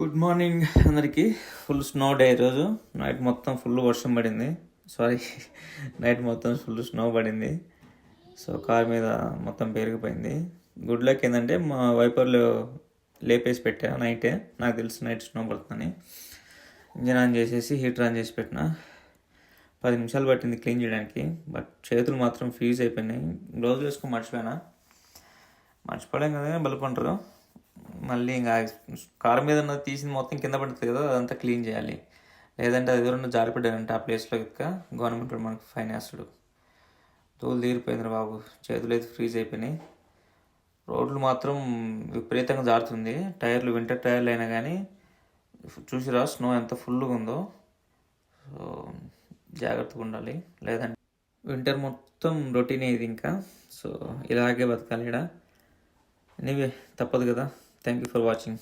Good morning అందరికీ. Full snow day ఈరోజు. Night మొత్తం ఫుల్ వర్షం పడింది. నైట్ మొత్తం ఫుల్ స్నో పడింది. సో కార్ మీద మొత్తం పెరిగిపోయింది. గుడ్ లక్ ఏంటంటే మా వైపర్లు లేపేసి పెట్టా నైటే. నాకు తెలుసు నైట్ స్నో పడుతుందని. ఇంజన్ ఆన్ చేసేసి హీటర్ ఆన్ చేసి పెట్టిన. 10 నిమిషాలు పట్టింది క్లీన్ చేయడానికి. బట్ చేతులు మాత్రం ఫ్రీజ్ అయిపోయినాయి. గ్లౌజ్ వేసుకొని మర్చిపోలేం కదా, బలుపుంటారు. మళ్ళీ ఇంకా కారు మీద తీసింది మొత్తం కింద పడుతుంది కదా, అదంతా క్లీన్ చేయాలి. లేదంటే అది ఎవరన్నా జారిపడ్డారంటే ఆ ప్లేస్లో ఇక గవర్నమెంట్ మనకు ఫైన్ వేస్తాడు. తోలు తీరిపోయింది బాబు, చేతులు అయితే ఫ్రీజ్ అయిపోయినాయి. రోడ్లు మాత్రం విపరీతంగా జారుతుంది. టైర్లు వింటర్ టైర్లు అయినా కానీ చూసిరా స్నో ఎంత ఫుల్గా ఉందో. సో జాగ్రత్తగా ఉండాలి, లేదంటే వింటర్ మొత్తం రొటీనే ఇది ఇంకా. సో ఇలాగే బతకాలి ఇక్కడ. ఎనీవే తప్పదు కదా. Thank you for watching.